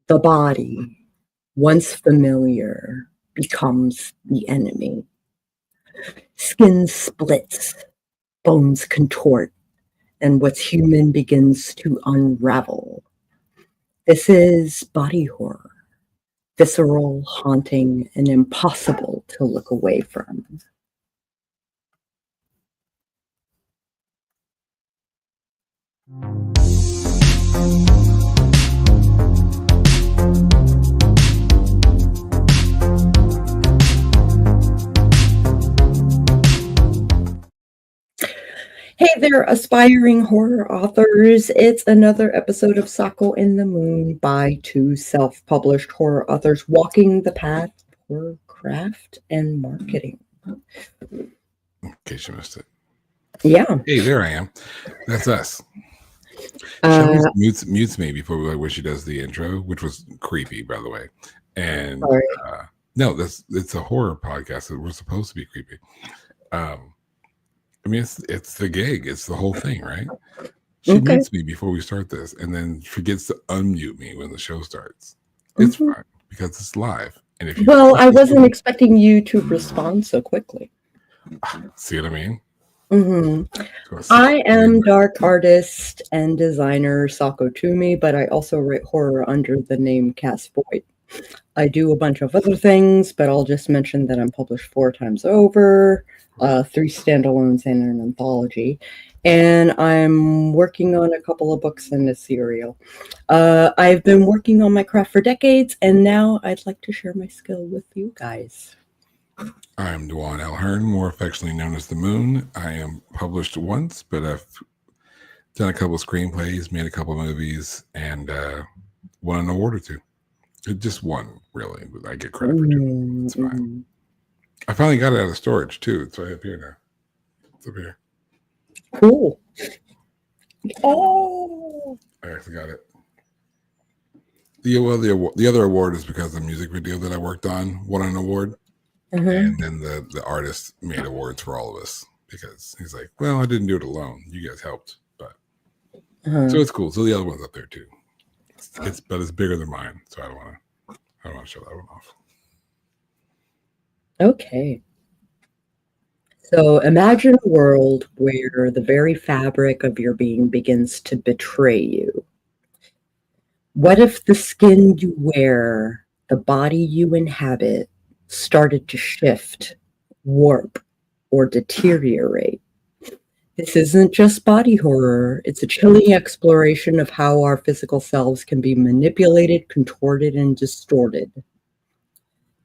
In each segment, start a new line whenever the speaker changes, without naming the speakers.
The body, once familiar, becomes the enemy. Skin splits, bones contort, and what's human begins to unravel. This is body horror, visceral, haunting, and impossible to look away from. Hey there, aspiring horror authors. It's another episode of Sako in the Moon by two self-published horror authors walking the path of horror craft and marketing.
In case you missed it.
Yeah.
Hey, there I am. That's us. She always mutes me before when she does the intro, which was creepy, by the way. And no, it's a horror podcast that we're supposed to be creepy. I mean, it's the gig. It's the whole thing, right? She mutes me before we start this and then forgets to unmute me when the show starts. It's fine because it's live. And if
I wasn't expecting you to respond so quickly.
See what I mean?
Mm-hmm. I am dark artist and designer Sako Toomey, but I also write horror under the name Cass Voigt. I do a bunch of other things, but I'll just mention that I'm published 4 times over, 3 standalones and an anthology, and I'm working on a couple of books and a serial. I've been working on my craft for decades, and now I'd like to share my skill with you guys.
I'm Dwan L. Hearn, more affectionately known as The Moon. I am published once, but I've done a couple of screenplays, made a couple of movies, and won an award or 2. Just one, really. But I get credit for 2. It's fine. I finally got it out of storage, too. It's right up here now. It's up here.
Cool. Oh!
I actually got it. The other award is because the music video that I worked on won an award. And then the artist made awards for all of us because he's like, well, I didn't do it alone. You guys helped. But so it's cool. So the other one's up there, too. But it's bigger than mine, so I don't want to show that one off.
Okay. So imagine a world where the very fabric of your being begins to betray you. What if the skin you wear, the body you inhabit, started to shift, warp, or deteriorate? This isn't just body horror. It's a chilling exploration of how our physical selves can be manipulated, contorted, and distorted.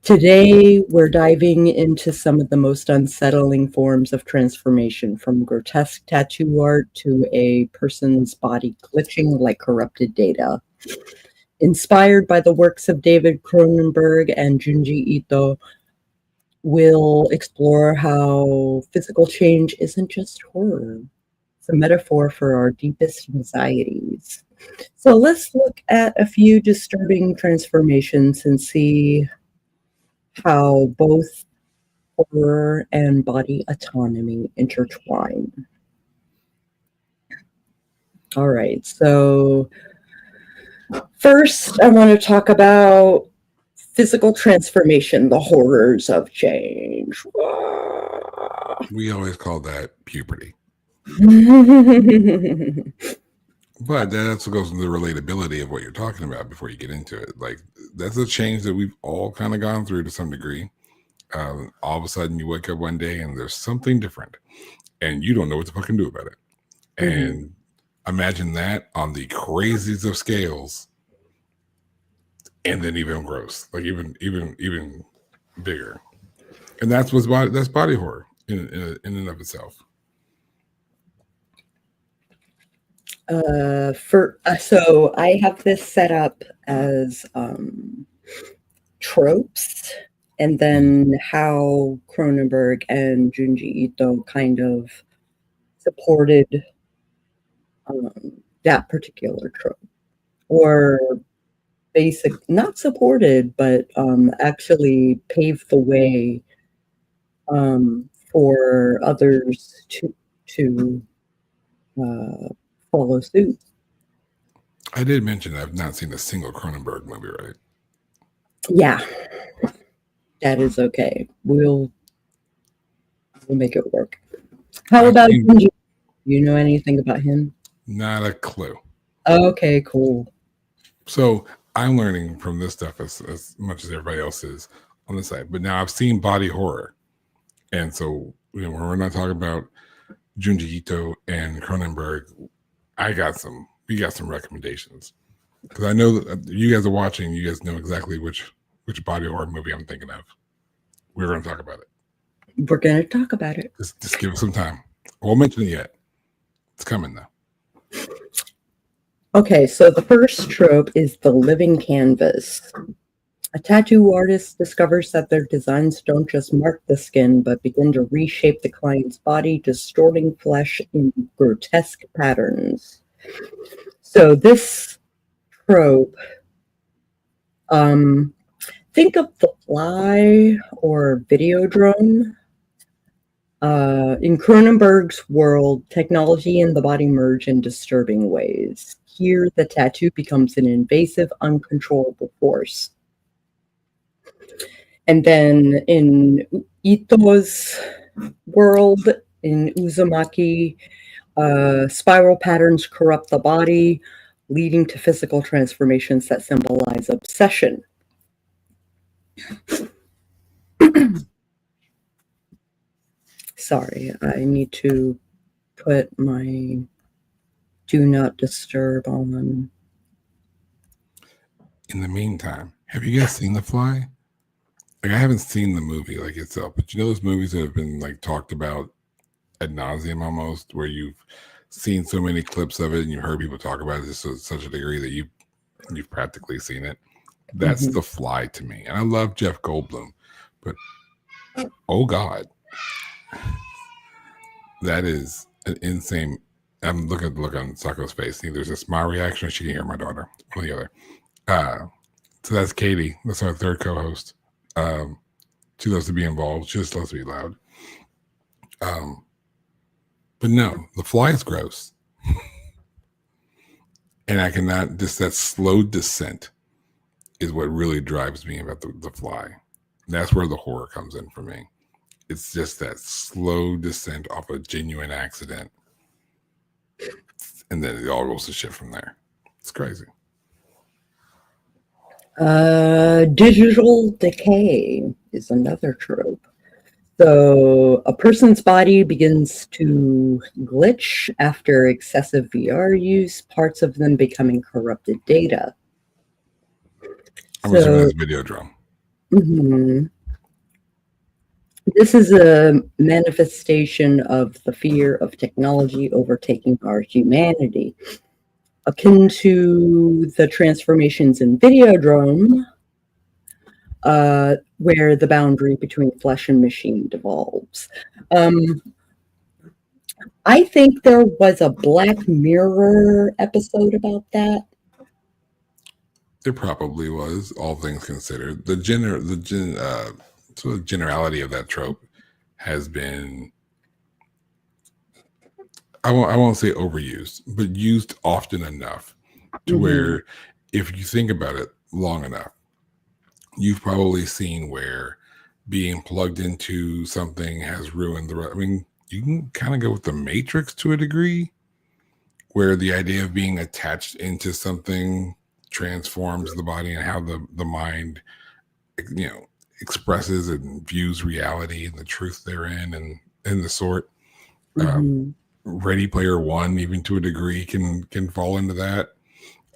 Today, we're diving into some of the most unsettling forms of transformation, from grotesque tattoo art to a person's body glitching like corrupted data. Inspired by the works of David Cronenberg and Junji Ito, we'll explore how physical change isn't just horror. It's a metaphor for our deepest anxieties. So let's look at a few disturbing transformations and see how both horror and body autonomy intertwine. All right, so first I want to talk about physical transformation, the horrors of change.
We always call that puberty. But that also goes into the relatability of what you're talking about before you get into it. Like, that's a change that we've all kind of gone through to some degree. All of a sudden you wake up one day and there's something different and you don't know what to fucking do about it. And imagine that on the craziest of scales. And then even gross, like even bigger, and that's body horror in and of itself.
So I have this set up as tropes, and then how Cronenberg and Junji Ito kind of supported that particular trope, or not supported, but actually paved the way for others to follow suit.
I did mention I've not seen a single Cronenberg movie, right?
Yeah, that is okay. We'll make it work. How about Junji? You know anything about him?
Not a clue.
Okay, cool.
So I'm learning from this stuff as much as everybody else is on the side. But now I've seen body horror. And so, when we're not talking about Junji Ito and Cronenberg, we got some recommendations. Because I know that you guys are watching, you guys know exactly which body horror movie I'm thinking of. We're going to talk about it.
We're going to talk about it.
Just give us some time. I won't mention it yet. It's coming though.
Okay, so the first trope is the living canvas. A tattoo artist discovers that their designs don't just mark the skin, but begin to reshape the client's body, distorting flesh in grotesque patterns. So this trope, think of The Fly or Videodrome. In Cronenberg's world, technology and the body merge in disturbing ways. Here, the tattoo becomes an invasive, uncontrollable force. And then in Ito's world, in Uzumaki, spiral patterns corrupt the body, leading to physical transformations that symbolize obsession. Sorry, I need to put my do not disturb on.
In the meantime, have you guys seen The Fly? Like, I haven't seen the movie like itself, but you know those movies that have been like talked about ad nauseum almost, where you've seen so many clips of it and you've heard people talk about it to such a degree that you've practically seen it. That's The Fly to me. And I love Jeff Goldblum, but oh God, that is an insane. I'm looking at the look on Sako's face. Either it's my reaction or she can hear my daughter, or the other. So that's Katie. That's our third co-host. She loves to be involved. She just loves to be loud. But no, The Fly is gross. And I cannot, that slow descent is what really drives me about the Fly. And that's where the horror comes in for me. It's just that slow descent off a genuine accident. And then it all goes to shit from there. It's crazy.
Digital decay is another trope. So a person's body begins to glitch after excessive VR use, parts of them becoming corrupted data.
I'm assuming that's Videodrome.
Mm-hmm. This is a manifestation of the fear of technology overtaking our humanity. Akin to the transformations in Videodrome, where the boundary between flesh and machine devolves. I think there was a Black Mirror episode about that.
There probably was, all things considered. The generality of that trope has been, I won't say overused, but used often enough to where, if you think about it long enough, you've probably seen where being plugged into something has ruined I mean, you can kind of go with the Matrix to a degree, where the idea of being attached into something transforms the body and how the mind, expresses and views reality and the truth therein and the sort. Ready Player One, even to a degree, can fall into that.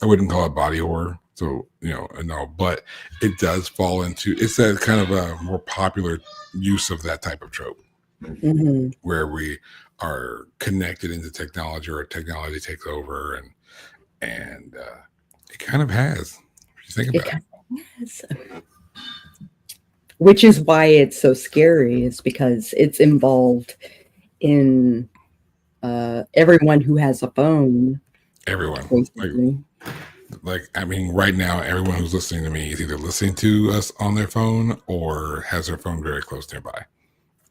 I wouldn't call it body horror, so no, but it does fall into, it's that kind of a more popular use of that type of trope, where we are connected into technology, or technology takes over, and it kind of has. If you think about it.
Which is why it's so scary, is because it's involved in everyone who has a phone.
Everyone. Like, I mean, right now, everyone who's listening to me is either listening to us on their phone or has their phone very close nearby.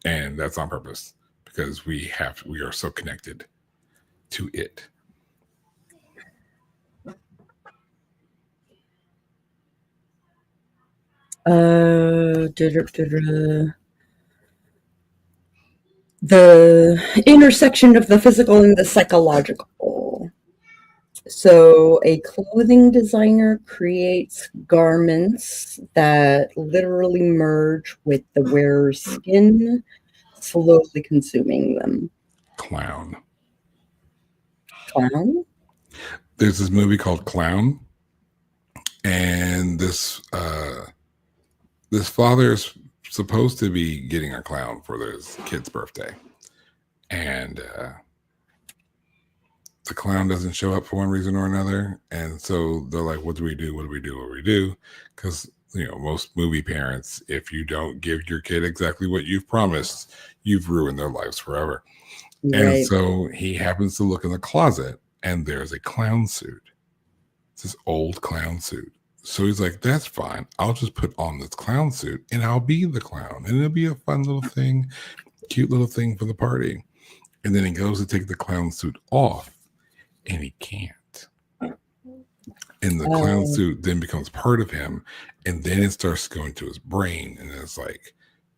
And that's on purpose, because we are so connected to it.
The intersection of the physical and the psychological. So a clothing designer creates garments that literally merge with the wearer's skin, slowly consuming them.
Clown.
Clown?
There's this movie called Clown, and this father is supposed to be getting a clown for his kid's birthday, and the clown doesn't show up for one reason or another, and so they're like, "What do we do? What do we do? What do we do?" Because most movie parents, if you don't give your kid exactly what you've promised, you've ruined their lives forever.
Right.
And so he happens to look in the closet, and there's a clown suit. It's this old clown suit. So he's like, "That's fine. I'll just put on this clown suit, and I'll be the clown, and it'll be a fun little thing, cute little thing for the party." And then he goes to take the clown suit off, and he can't. And the clown suit then becomes part of him, and then it starts going to his brain, and it's like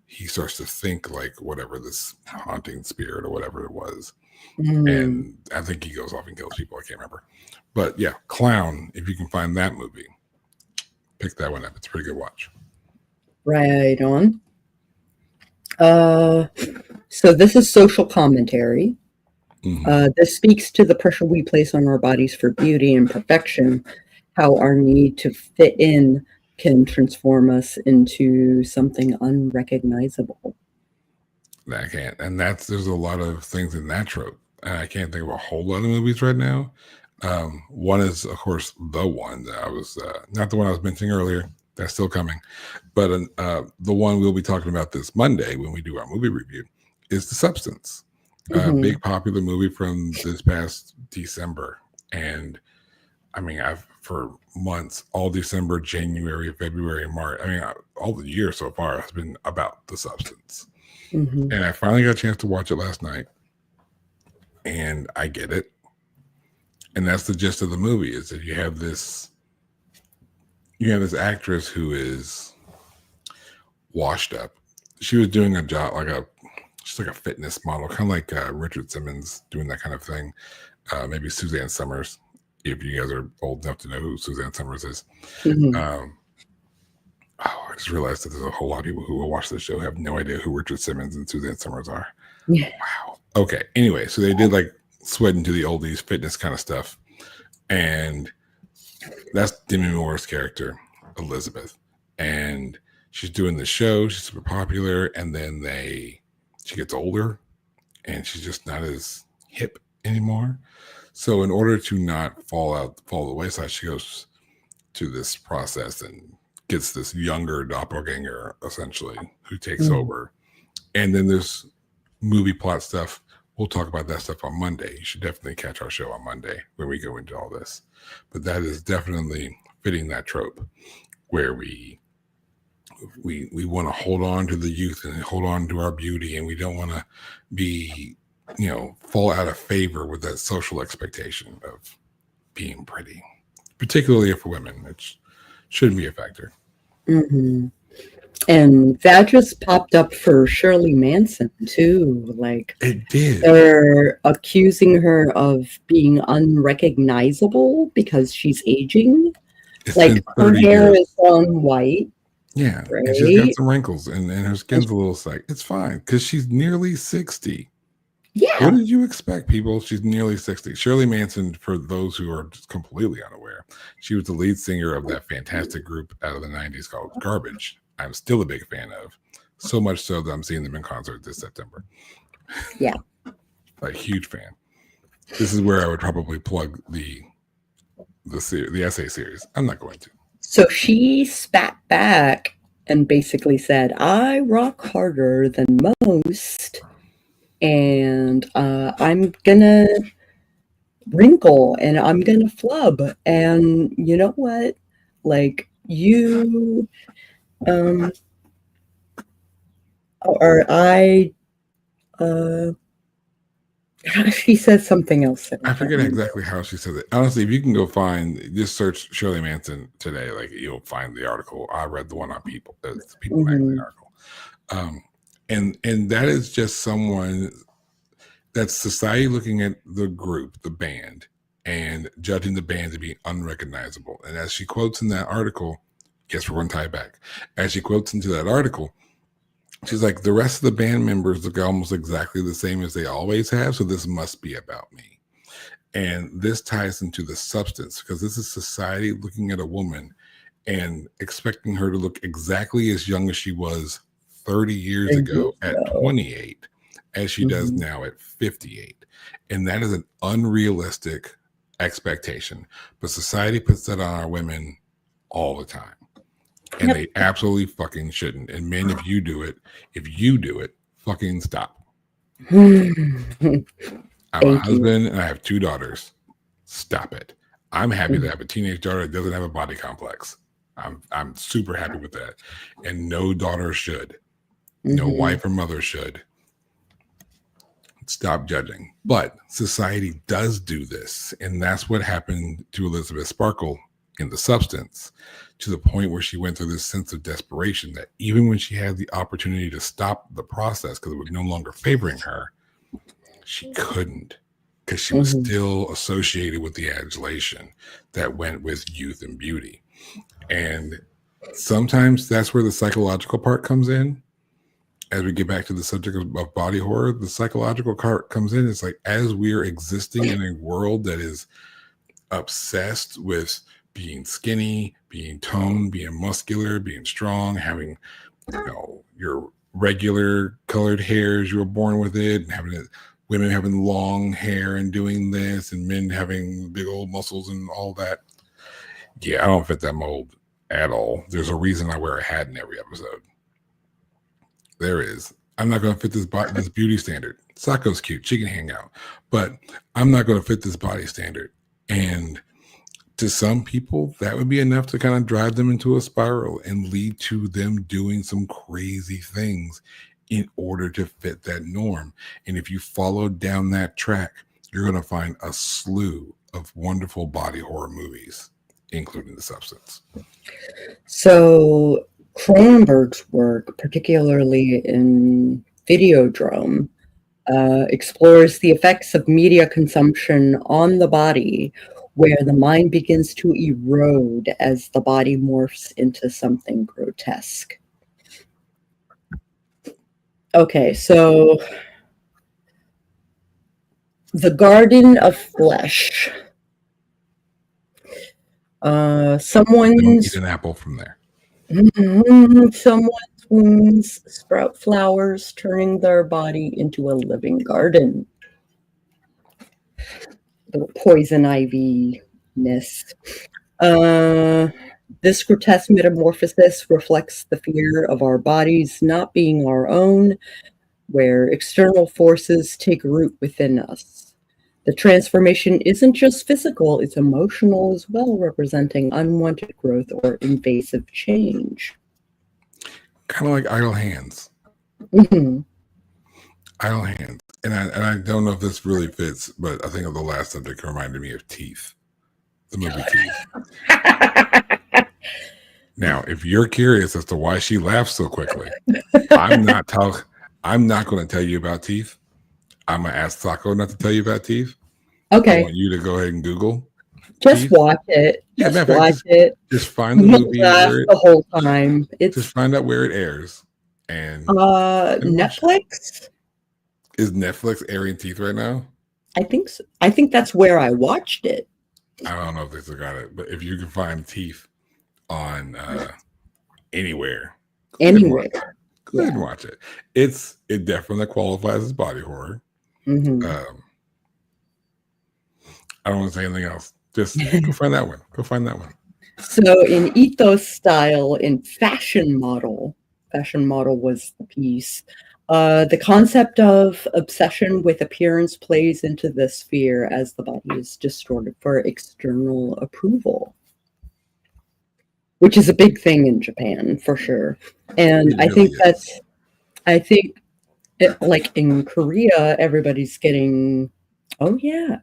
he starts to think like whatever this haunting spirit or whatever it was. And I think he goes off and kills people. I can't remember. But yeah, Clown, if you can find that movie, pick that one up. It's a pretty good watch.
Right on. So this is social commentary. This speaks to the pressure we place on our bodies for beauty and perfection, how our need to fit in can transform us into something unrecognizable.
I can't. And there's a lot of things in that trope. And I can't think of a whole lot of movies right now. One is, of course, the one that I was, not the one I was mentioning earlier. That's still coming. But the one we'll be talking about this Monday when we do our movie review is The Substance. Big popular movie from this past December. And I mean, for months, all December, January, February, March, I mean, all the year so far has been about The Substance. And I finally got a chance to watch it last night. And I get it. And that's the gist of the movie, is that you have this actress who is washed up. She was doing a job she's like a fitness model, kind of like Richard Simmons doing that kind of thing. Maybe Suzanne Summers, if you guys are old enough to know who Suzanne Summers is. I just realized that there's a whole lot of people who will watch this show have no idea who Richard Simmons and Suzanne Summers are.
Yeah.
Wow. Okay. Anyway, so they did like Sweat into the Oldies fitness kind of stuff. And that's Demi Moore's character, Elizabeth. And she's doing the show. She's super popular. And then she gets older and she's just not as hip anymore. So in order to not fall the wayside, she goes to this process and gets this younger doppelganger, essentially, who takes over. And then there's movie plot stuff. We'll talk about that stuff on Monday. You should definitely catch our show on Monday when we go into all this. But that is definitely fitting that trope where we want to hold on to the youth and hold on to our beauty, and we don't want to be, fall out of favor with that social expectation of being pretty, particularly for women, which shouldn't be a factor.
And that just popped up for Shirley Manson too. Like,
it did.
They're accusing her of being unrecognizable because she's aging.
It's
like her hair is gone white.
Yeah, right? And she's got some wrinkles, and her skin's a little sick. It's fine because she's nearly 60.
Yeah.
What did you expect, people? She's nearly 60. Shirley Manson, for those who are just completely unaware, she was the lead singer of that fantastic group out of the 90s called Garbage. I'm still a big fan of. So much so that I'm seeing them in concert this September.
Yeah.
Like, huge fan. This is where I would probably plug the essay series. I'm not going to.
So she spat back and basically said, I rock harder than most, and I'm gonna wrinkle and I'm gonna flub. And you know what? Like, you or I She says something else.
I forget exactly how she says it. Honestly, if you can go just search Shirley Manson today, like you'll find the article. I read the one on People. It's the People magazine article. And that is just someone that's society looking at the group, the band, and judging the band to be unrecognizable. And as she quotes in that article, guess we're going to tie it back. As she quotes into that article, she's like, the rest of the band members look almost exactly the same as they always have, so this must be about me. And this ties into the substance, because this is society looking at a woman and expecting her to look exactly as young as she was 30 years ago at 28 as she does now at 58. And that is an unrealistic expectation. But society puts that on our women all the time. And they absolutely fucking shouldn't. And men, if you do it, fucking stop. I'm a husband and I have 2 daughters. Stop it. I'm happy to have a teenage daughter that doesn't have a body complex. I'm super happy with that. And no daughter should. No wife or mother should. Stop judging. But society does do this. And that's what happened to Elizabeth Sparkle in The Substance, to the point where she went through this sense of desperation that even when she had the opportunity to stop the process because it was no longer favoring her, she couldn't, because she was still associated with the adulation that went with youth and beauty. And sometimes that's where the psychological part comes in. As we get back to the subject of body horror, the psychological part comes in. It's like, as we are existing in a world that is obsessed with being skinny, being toned, being muscular, being strong, having, your regular colored hairs, you were born with it, and having it, women having long hair and doing this, and men having big old muscles and all that. Yeah, I don't fit that mold at all. There's a reason I wear a hat in every episode. There is. I'm not going to fit this beauty standard. Sako's cute. She can hang out. But I'm not going to fit this body standard. And to some people, that would be enough to kind of drive them into a spiral and lead to them doing some crazy things in order to fit that norm. And if you follow down that track, you're going to find a slew of wonderful body horror movies, including The Substance.
So Cronenberg's work, particularly in Videodrome, explores the effects of media consumption on the body, where the mind begins to erode as the body morphs into something grotesque. Okay, so the Garden of Flesh. Someone's
Eat an apple from there.
Someone's wounds sprout flowers, turning their body into a living garden. The poison ivy-ness. This grotesque metamorphosis reflects the fear of our bodies not being our own, where external forces take root within us. The transformation isn't just physical, it's emotional as well, representing unwanted growth or invasive change.
Kind of like Idle Hands. Idle Hands. And I don't know if this really fits, but I think of the last subject reminded me of Teeth. The movie Teeth. Now, if you're curious as to why she laughs so quickly, I'm not going to tell you about Teeth. I'm going to ask Sako not to tell you about Teeth.
Okay.
I want you to go ahead and Google.
Just
Teeth.
watch it. Just watch it.
Just find the movie
the whole time.
Just find out where it airs. And
Netflix?
Is Netflix airing Teeth right now?
I think so. I think that's where I watched it.
I don't know if they still got it, but if you can find Teeth on anywhere, go ahead and watch it. It definitely qualifies as body horror. I don't want to say anything else. Just go find that one. Go find that one.
So in Ethos Style, in Fashion Model was the piece. The concept of obsession with appearance plays into this fear as the body is distorted for external approval, which is a big thing in Japan for sure. And I think like in Korea, everybody's getting Oh yeah.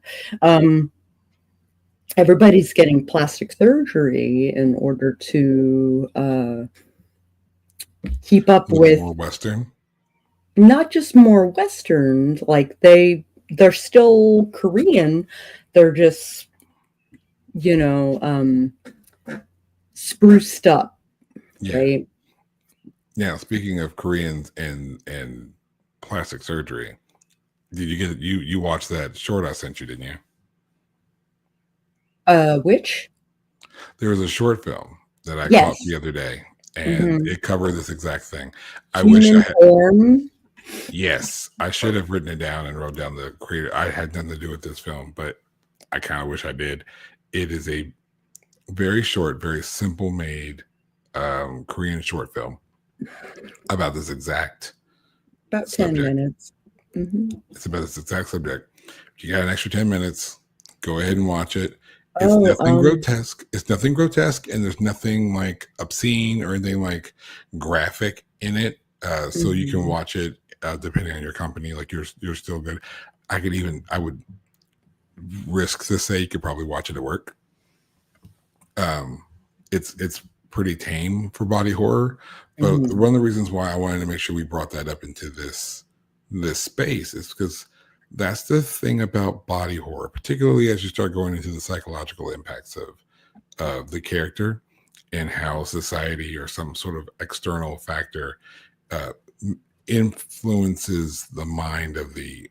Everybody's getting plastic surgery in order to keep up
Look
with
more Western.
not just more Western, like they're still Korean, they're just, you know, spruced up,
Yeah.
right?
Now, speaking of Koreans and plastic surgery, did you get you watched that short I sent you, didn't you?
Which?
There was a short film that I caught the
Yes.
other day, and
Mhm.
it covered this exact thing. I wish I
Human
had.
form.
Yes, I should have written it down and wrote down the creator. I had nothing to do with this film, but I kind of wish I did. It is a very short, very simple made Korean short film about this exact
About 10
subject.
minutes. Hmm.
It's about this exact subject. If you got an extra 10 minutes, go ahead and watch it. It's
Oh,
nothing grotesque. It's nothing grotesque, and there's nothing like obscene or anything like graphic in it. So you can watch it depending on your company. Like you're still good. I would risk to say you could probably watch it at work. It's pretty tame for body horror, but one of the reasons why I wanted to make sure we brought that up into this space is because that's the thing about body horror, particularly as you start going into the psychological impacts of the character and how society or some sort of external factor uh, influences the mind of the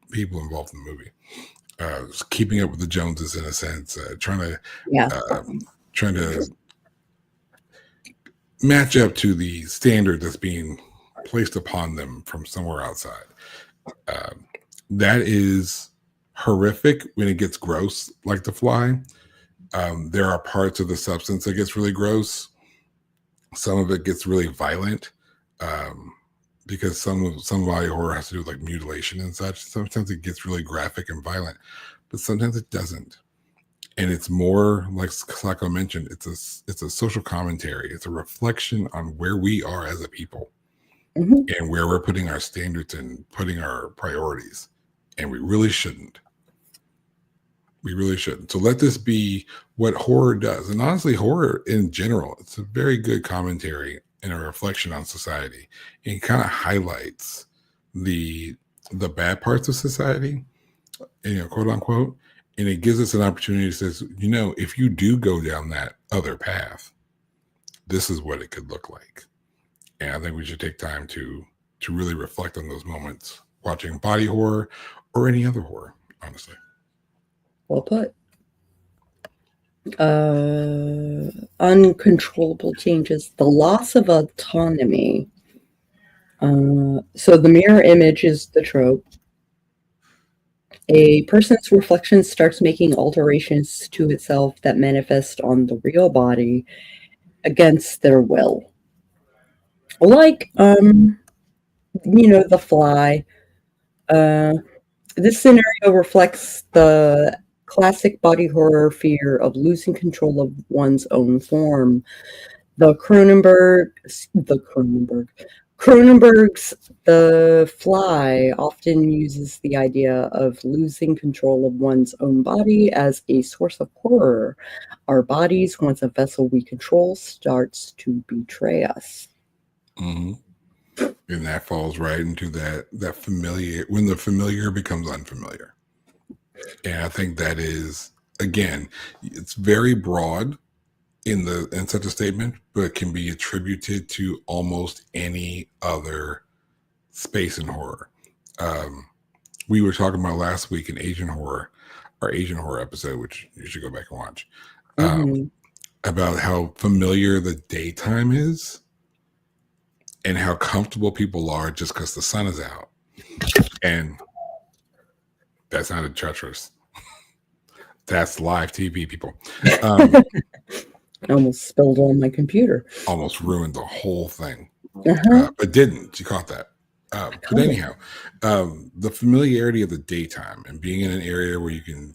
people involved in the movie. Keeping up with the Joneses in a sense,
yeah.
trying to match up to the standard that's being placed upon them from somewhere outside. That is horrific when it gets gross, like The Fly. There are parts of the substance that gets really gross. Some of it gets really violent because some body horror has to do with like mutilation and such. Sometimes it gets really graphic and violent, but sometimes it doesn't. And it's more like Sako mentioned. It's a social commentary. It's a reflection on where we are as a people and where we're putting our standards and putting our priorities. And we really shouldn't. We really shouldn't. So let this be what horror does. And honestly, horror in general, it's a very good commentary and a reflection on society. It kind of highlights the bad parts of society, quote unquote. And it gives us an opportunity to say, if you do go down that other path, this is what it could look like. And I think we should take time to really reflect on those moments watching body horror or any other horror, honestly.
Well put. Uncontrollable changes, the loss of autonomy. So the mirror image is the trope. A person's reflection starts making alterations to itself that manifest on the real body against their will. Like, The Fly. This scenario reflects the classic body horror fear of losing control of one's own form. Cronenberg's The Fly often uses the idea of losing control of one's own body as a source of horror. Our bodies, once a vessel we control, starts to betray us.
Mm-hmm. And that falls right into that familiar, when the familiar becomes unfamiliar. And I think that is, again, it's very broad in such a statement, but can be attributed to almost any other space in horror. We were talking about last week in our Asian horror episode, which you should go back and watch, about how familiar the daytime is and how comfortable people are just because the sun is out. And that sounded treacherous. That's live TV, people.
I almost spilled on my computer.
Almost ruined the whole thing. But didn't. You caught that. But anyhow, the familiarity of the daytime and being in an area where you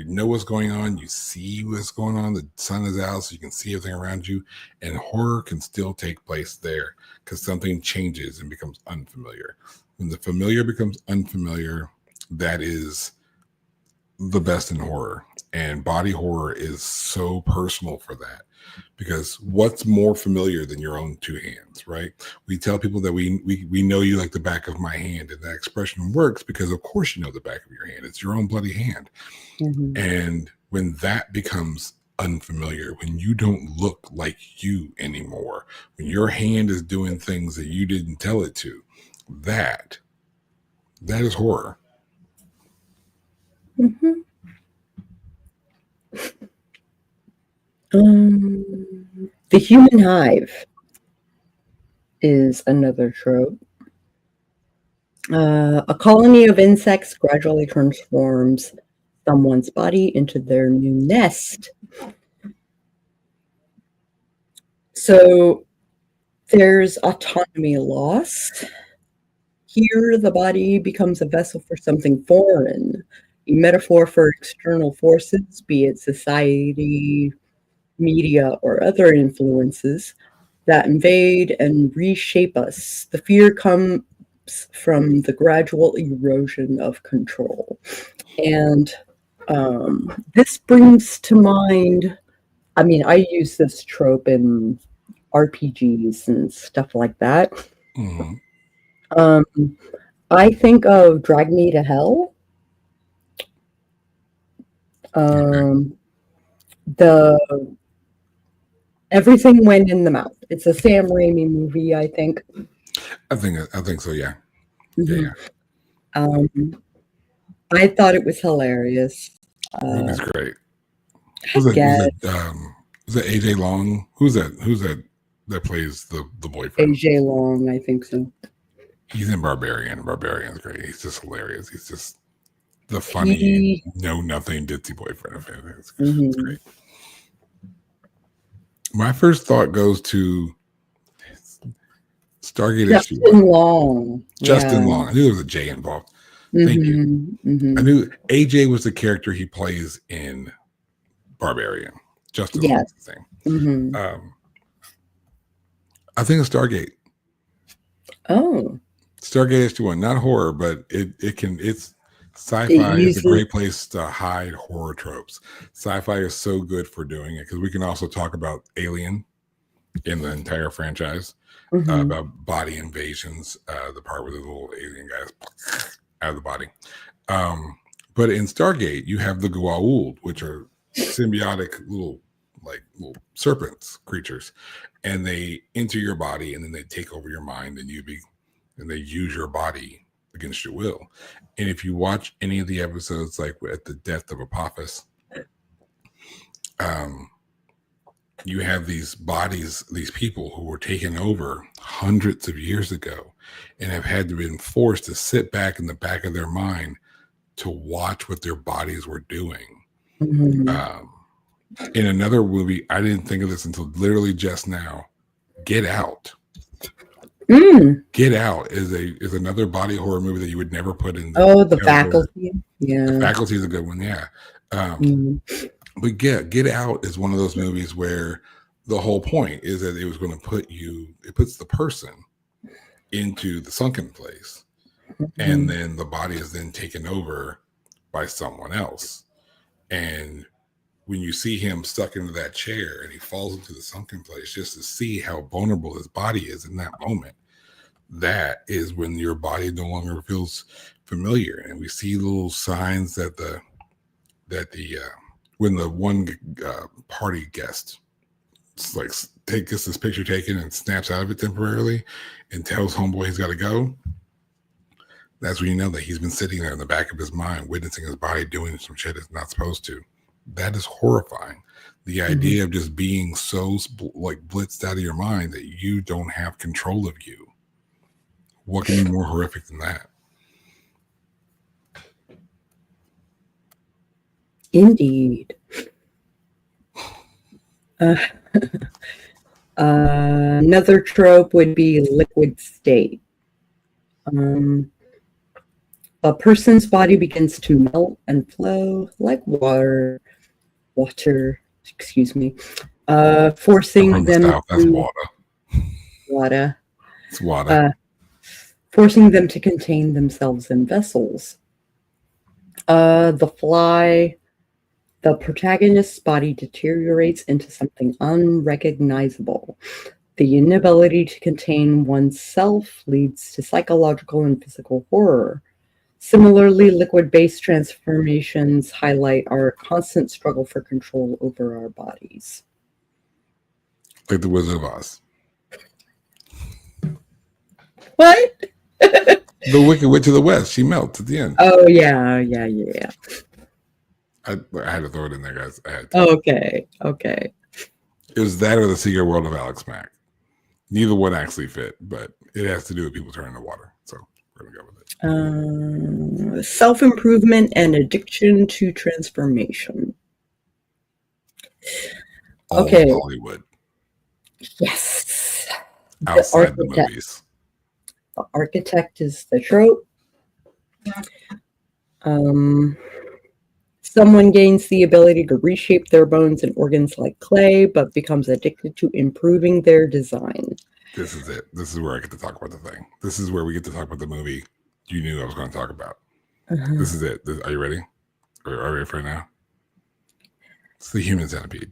know what's going on, you see what's going on, the sun is out, so you can see everything around you, and horror can still take place there because something changes and becomes unfamiliar. When the familiar becomes unfamiliar, that is the best in horror. And body horror is so personal for that, because what's more familiar than your own two hands, right? We tell people that we know you like the back of my hand, and that expression works because of course you know the back of your hand. It's your own bloody hand. Mm-hmm. And when that becomes unfamiliar, when you don't look like you anymore, when your hand is doing things that you didn't tell it to, that is horror.
Mm-hmm. The human hive is another trope. A colony of insects gradually transforms someone's body into their new nest. So there's autonomy lost. Here, the body becomes a vessel for something foreign, a metaphor for external forces, be it society, media, or other influences that invade and reshape us. The fear comes from the gradual erosion of control. And this brings to mind, I mean, I use this trope in RPGs and stuff like that. Mm-hmm. I think of Drag Me to Hell. The Everything Went in the Mouth. It's a Sam Raimi movie, I think.
I think so, yeah.
Mm-hmm. Yeah. I thought it was hilarious.
The movie's great. Was it AJ Long? Who's that plays the boyfriend?
AJ Long, I think so.
He's in Barbarian. Barbarian's great. He's just hilarious. He's just the funny, know-nothing ditzy boyfriend of his. It's great. My first thought goes to Stargate
Justin Long.
Justin Long. I knew there was a J involved. Thank you. Mm-hmm. I knew AJ was the character he plays in Barbarian. Justin Long's the thing. Mm-hmm. I think it's Stargate.
Oh.
Stargate SG-1, not horror, but it's sci-fi is a great place to hide horror tropes. Sci-fi is so good for doing it because we can also talk about Alien in the entire franchise, about body invasions, the part where the little alien guys out of the body. But in Stargate, you have the Goa'uld, which are symbiotic little serpents creatures, and they enter your body and then they take over your mind, and they use your body against your will. And if you watch any of the episodes, like at the death of Apophis, you have these bodies, these people who were taken over hundreds of years ago and have had to been forced to sit back in the back of their mind to watch what their bodies were doing. Mm-hmm. In another movie, I didn't think of this until literally just now. Get Out. Get Out is another body horror movie that you would never put in.
The Faculty. Yeah,
The Faculty is a good one. Yeah, but Get Out is one of those movies where the whole point is that it was going to it puts the person into the sunken place, and then the body is then taken over by someone else. And when you see him stuck into that chair and he falls into the sunken place, just to see how vulnerable his body is in that moment, that is when your body no longer feels familiar. And we see little signs that when the one party guest gets this picture taken and snaps out of it temporarily and tells homeboy he's got to go, that's when you know that he's been sitting there in the back of his mind witnessing his body doing some shit it's not supposed to. That is horrifying. The idea of just being so blitzed out of your mind that you don't have control of you. What can be more horrific than that?
Indeed. Another trope would be liquid state. A person's body begins to melt and flow like water, forcing them
That's
water.
It's water.
Forcing them to contain themselves in vessels. The Fly. The protagonist's body deteriorates into something unrecognizable. The inability to contain oneself leads to psychological and physical horror. Similarly, liquid-based transformations highlight our constant struggle for control over our bodies.
Like the Wizard of Oz.
What?
The Wicked Witch of the West. She melts at the end.
Oh, yeah.
I had to throw it in there, guys. I had to.
Okay.
It was that or the Secret World of Alex Mack. Neither one actually fit, but it has to do with people turning to water. So we're going to go with it.
Self-improvement and addiction to transformation.
All
Okay.
Hollywood.
Yes.
Outside the movies.
The architect is the trope. Someone gains the ability to reshape their bones and organs like clay, but becomes addicted to improving their design.
This is it. This is where I get to talk about the thing. This is where we get to talk about the movie you knew I was going to talk about. This is it. Are you ready? Are you ready for it now? It's the human centipede.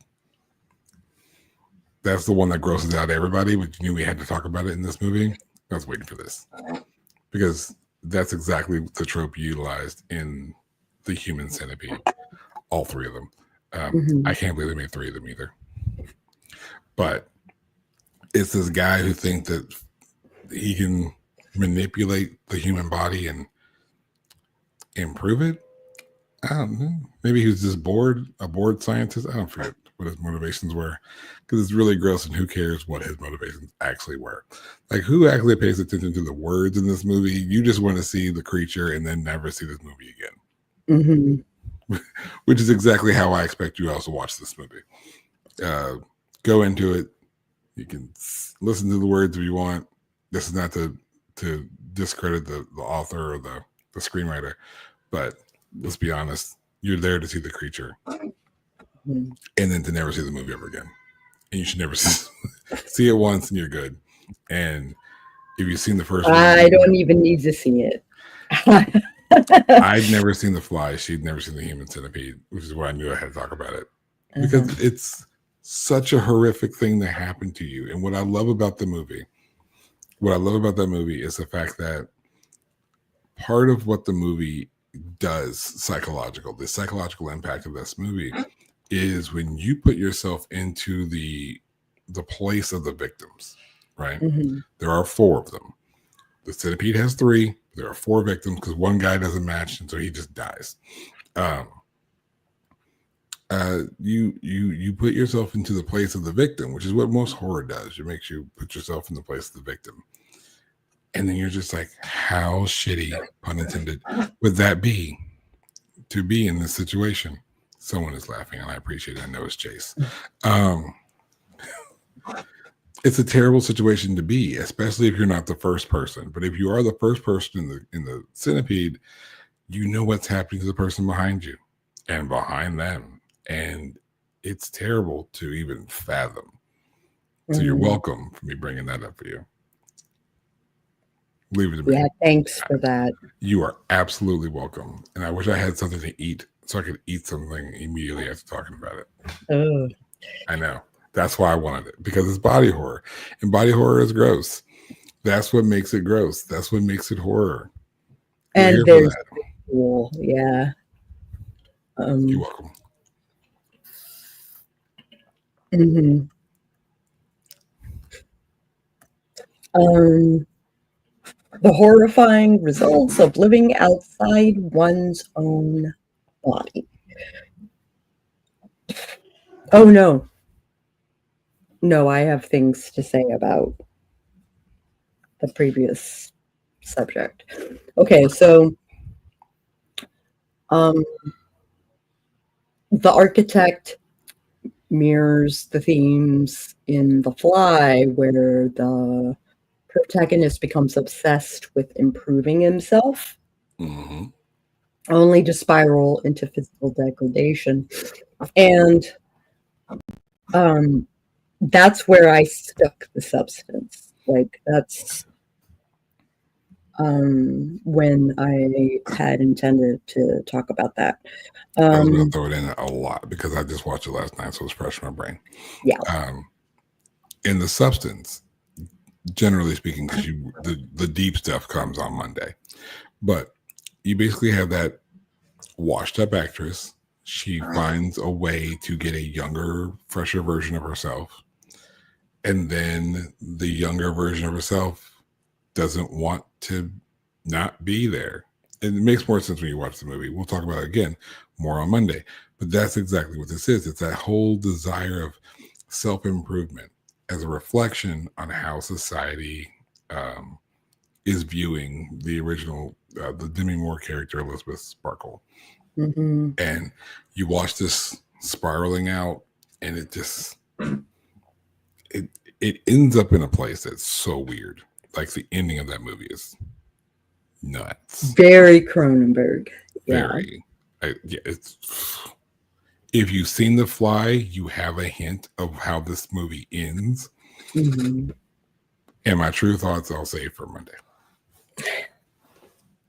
That's the one that grosses out everybody, but you knew we had to talk about it in this movie. I was waiting for this. Because that's exactly the trope utilized in the human centipede. All three of them. I can't believe they made three of them either. But it's this guy who thinks that he can manipulate the human body and improve it. I don't know. Maybe he was just bored, a bored scientist. I don't forget what his motivations were, because it's really gross, and who cares what his motivations actually were. Like, who actually pays attention to the words in this movie? You just want to see the creature and then never see this movie again. Which is exactly how I expect you also watch this movie. Go into it. You can listen to the words if you want. This is not to discredit the author or the screenwriter, but let's be honest, you're there to see the creature and then to never see the movie ever again. And you should never see it once and you're good. And if you've seen the first one,
I don't even need to see it.
I'd never seen The Fly. She'd never seen The Human Centipede, which is why I knew I had to talk about it. Because it's such a horrific thing that happened to you. And what I love about that movie is the fact that part of what the movie does the psychological impact of this movie is when you put yourself into the place of the victims, right? There are 4 of them. The centipede has 3. There are 4 victims because one guy doesn't match, and so he just dies. You put yourself into the place of the victim, which is what most horror does. It makes you put yourself in the place of the victim. And then you're just like, how shitty, pun intended, would that be to be in this situation? Someone is laughing, and I appreciate it. I know it's Chase. It's a terrible situation to be, especially if you're not the first person. But if you are the first person in the centipede, you know what's happening to the person behind you and behind them. And it's terrible to even fathom. So you're welcome for me bringing that up for you. Leave it to me.
Yeah, thanks for that.
You are absolutely welcome. And I wish I had something to eat so I could eat something immediately after talking about it.
Oh.
I know. That's why I wanted it, because it's body horror. And body horror is gross. That's what makes it gross. That's what makes it horror.
And there's cool. Yeah.
You're welcome.
The horrifying results of living outside one's own body. Oh, no. No, I have things to say about the previous subject. Okay, so the architect mirrors the themes in The Fly, where the protagonist becomes obsessed with improving himself, only to spiral into physical degradation. And that's where I stuck the substance. Like, that's when I had intended to talk about that.
I was going to throw it in a lot because I just watched it last night, so it's fresh in my brain.
Yeah.
In the substance, generally speaking, because the deep stuff comes on Monday, but you basically have that washed up actress. She finds a way to get a younger, fresher version of herself, and then the younger version of herself doesn't want to not be there. And it makes more sense when you watch the movie. We'll talk about it again more on Monday. But that's exactly what this is. It's that whole desire of self-improvement as a reflection on how society is viewing the original, the Demi Moore character, Elizabeth Sparkle.
Mm-hmm.
And you watch this spiraling out, and it just it ends up in a place that's so weird. Like the ending of that movie is nuts.
Very Cronenberg. Yeah.
Very. It's if you've seen The Fly, you have a hint of how this movie ends.
Mm-hmm.
And my true thoughts, I'll save for Monday.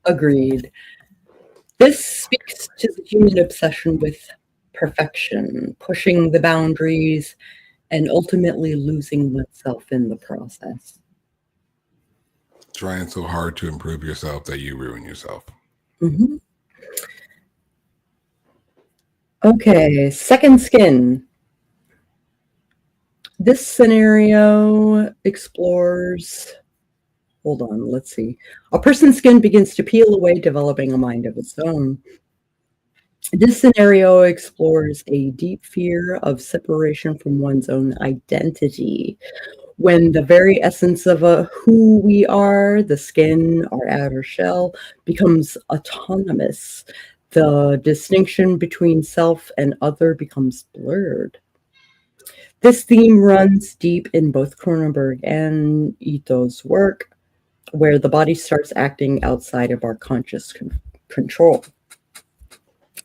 Agreed. This speaks to the human obsession with perfection, pushing the boundaries, and ultimately losing oneself in the process.
Trying so hard to improve yourself that you ruin yourself.
Mm-hmm. Okay, second skin. This scenario explores, hold on, let's see. A person's skin begins to peel away, developing a mind of its own. This scenario explores a deep fear of separation from one's own identity, when the very essence of who we are, the skin, our outer shell, becomes autonomous. The distinction between self and other becomes blurred. This theme runs deep in both Cronenberg and Ito's work, where the body starts acting outside of our conscious control.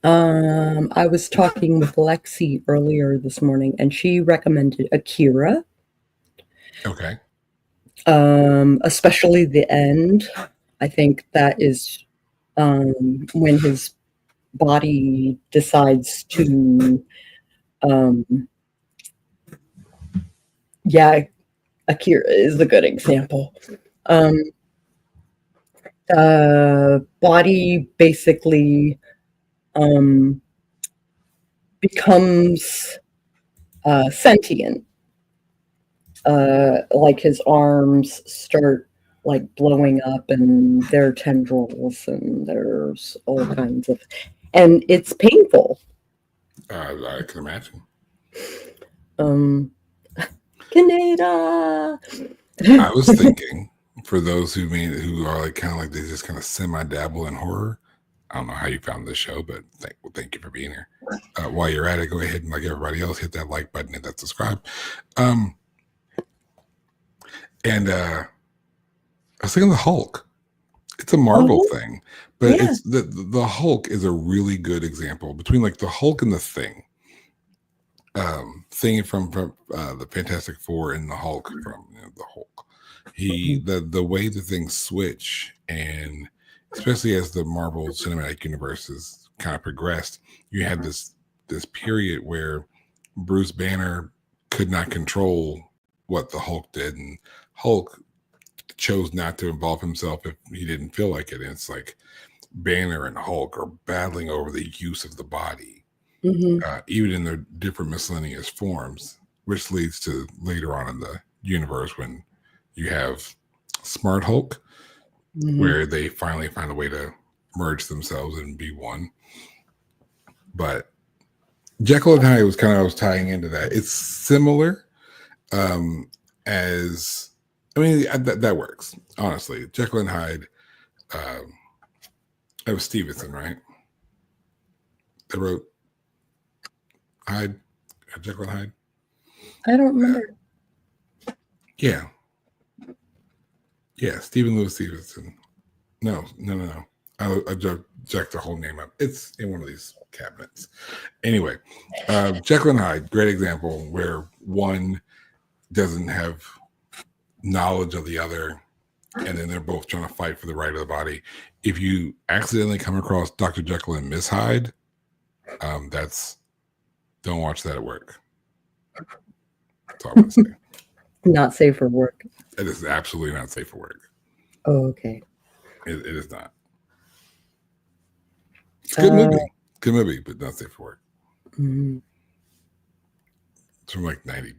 I was talking with Lexi earlier this morning, and she recommended Akira.
Okay.
Especially the end. I think that is when his body decides to Akira is a good example. Body basically becomes sentient. Like his arms start like blowing up, and there are tendrils, and there's all kinds of, and it's painful.
I can imagine.
Kaneda.
I was thinking, for those who are like kind of like they just kind of semi dabble in horror. I don't know how you found this show, but thank you for being here. While you're at it, go ahead and, like everybody else, hit that like button and that subscribe. And I was thinking the Hulk. It's a Marvel thing, but it's the Hulk is a really good example between like the Hulk and the Thing. Thing from the Fantastic Four and the Hulk from the Hulk. The way the things switch, and especially as the Marvel Cinematic Universe has kind of progressed, you had this period where Bruce Banner could not control what the Hulk did, and Hulk chose not to involve himself if he didn't feel like it. And it's like Banner and Hulk are battling over the use of the body, even in their different miscellaneous forms, which leads to later on in the universe when you have Smart Hulk, where they finally find a way to merge themselves and be one. But Jekyll and Hyde was kind of, I was tying into that. It's similar as, I mean, that works, honestly. Jekyll and Hyde, it was Stevenson, right? They wrote Hyde, Jekyll and Hyde.
I don't remember.
Yeah, Stephen Lewis Stevenson. No. I jacked the whole name up. It's in one of these cabinets. Anyway, Jekyll and Hyde, great example where one doesn't have knowledge of the other, and then they're both trying to fight for the right of the body. If you accidentally come across Dr. Jekyll and Miss Hyde, don't watch that at work. That's all I'm gonna say.
Not safe for work.
It is absolutely not safe for work.
Oh, okay.
It is not. It's a good movie. Good movie, but not safe for work.
Mm-hmm.
It's from like 94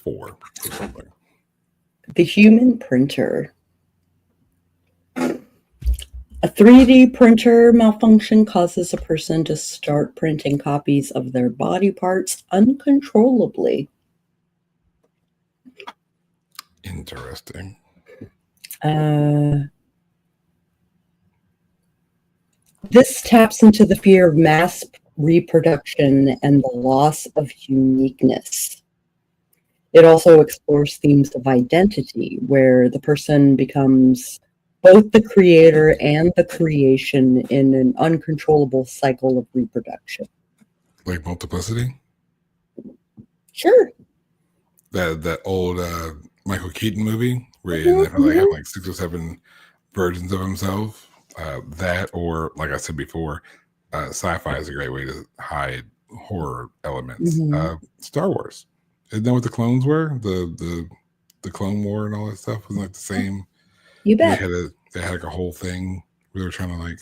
or something.
The human printer. A 3D printer malfunction causes a person to start printing copies of their body parts uncontrollably.
Interesting.
This taps into the fear of mass reproduction and the loss of uniqueness. It also explores themes of identity, where the person becomes both the creator and the creation in an uncontrollable cycle of reproduction.
Like Multiplicity?
Sure.
That old Michael Keaton movie where he have like 6 or 7 versions of himself. That, or like I said before, sci-fi is a great way to hide horror elements. Star Wars. Isn't that what the clones were? The Clone War and all that stuff was like the same.
You bet.
They had like a whole thing where they were trying to like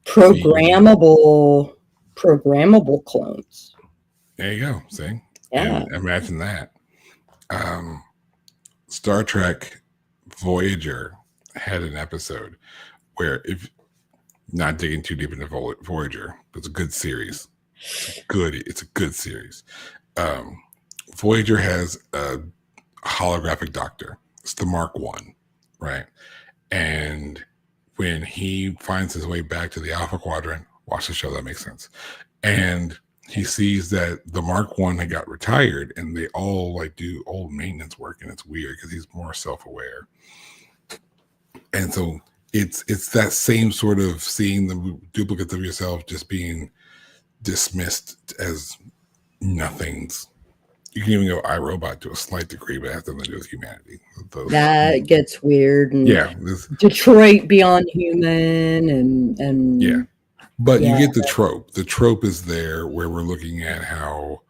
programmable clones.
There you go. See?
Yeah.
And imagine that. Star Trek Voyager had an episode where, if not digging too deep into Voyager, it's a good series. It's a good series. Voyager has a holographic doctor. It's the Mark I, right? And when he finds his way back to the Alpha Quadrant, watch the show, that makes sense. And he sees that the Mark I had got retired, and they all like do old maintenance work, and it's weird because he's more self-aware. And so it's that same sort of seeing the duplicates of yourself just being dismissed as nothings. You can even go iRobot to a slight degree, but it has nothing to do with humanity.
That gets weird. And
yeah.
Detroit Beyond Human and
yeah. But you get the trope. The trope is there where we're looking at how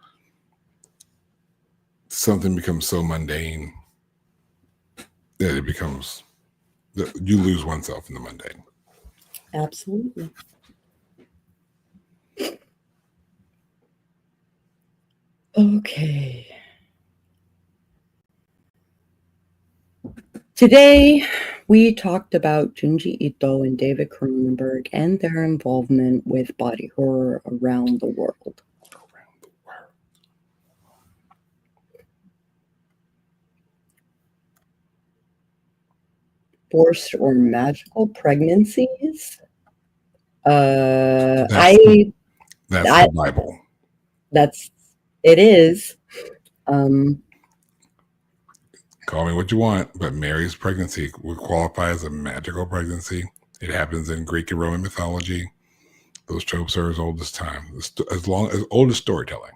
something becomes so mundane that it becomes that you lose oneself in the mundane.
Absolutely. Okay. Today, we talked about Junji Ito and David Cronenberg and their involvement with body horror around the world. Forced or magical pregnancies? That's the
Bible.
It is.
Call me what you want, but Mary's pregnancy would qualify as a magical pregnancy. It happens in Greek and Roman mythology. Those tropes are as old as time, as old as storytelling.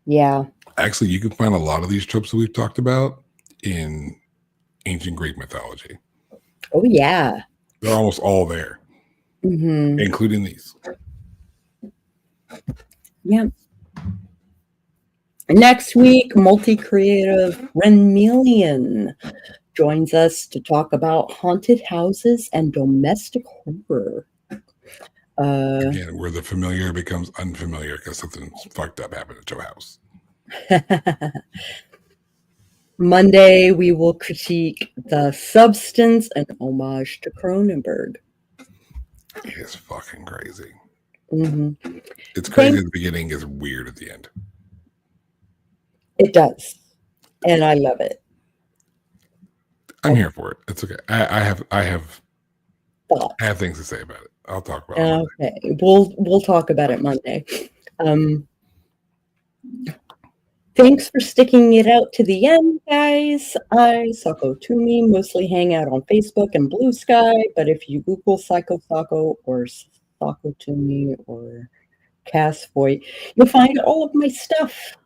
Yeah.
Actually, you can find a lot of these tropes that we've talked about in ancient Greek mythology.
Oh, yeah.
They're almost all there, including these.
Yeah. Next week, multi-creative Renmelian joins us to talk about haunted houses and domestic horror.
Again, where the familiar becomes unfamiliar because something fucked up happened at your house.
Monday, we will critique The Substance, an homage to Cronenberg.
It's fucking crazy.
Mm-hmm.
It's crazy at the beginning, it's weird at the end.
It does. And I love it.
I'm here for it. It's okay. I have things to say about it. I'll talk about it.
Okay. We'll talk about it Monday. Thanks for sticking it out to the end, guys. I, Sako Toomey, mostly hang out on Facebook and Bluesky, but if you Google Sako or Sako Toomey or Cass Voight, you'll find all of my stuff.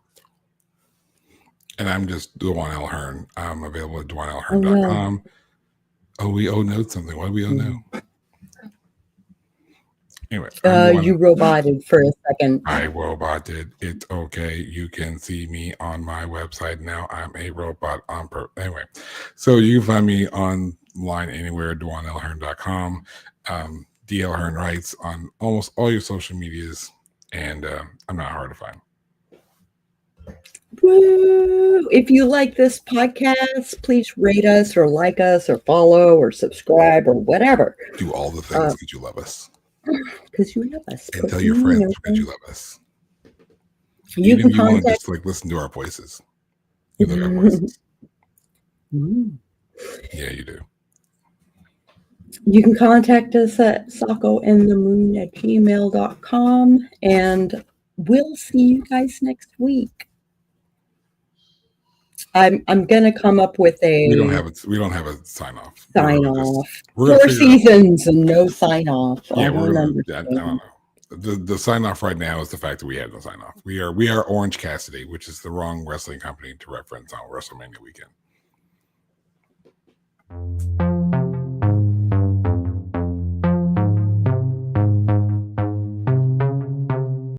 And I'm just Dwan L. Hearn. I'm available at
Oh, well.
dwanlhearn.com. Oh, we owe note something. What do we owe now? Anyway,
you roboted for a second.
I roboted. It's okay. You can see me on my website now. I'm a robot on purpose. Anyway, so you can find me online anywhere, dwanlhearn.com. DL Hearn writes on almost all your social medias, and I'm not hard to find.
Woo! If you like this podcast, please rate us or like us or follow or subscribe or whatever.
Do all the things because you love us.
Because you love us.
And tell your friends because you love us.
You
Even
can
if you want to
contact.
just like listen to our voices. You love our voices. Yeah, you do.
You can contact us at sakoandthemoon@gmail.com, and we'll see you guys next week. I'm gonna come up with a.
We don't have a sign off.
4 seasons and no sign off.
Yeah,
I don't
know. The sign off right now is the fact that we had no sign off. We are Orange Cassidy, which is the wrong wrestling company to reference on WrestleMania weekend.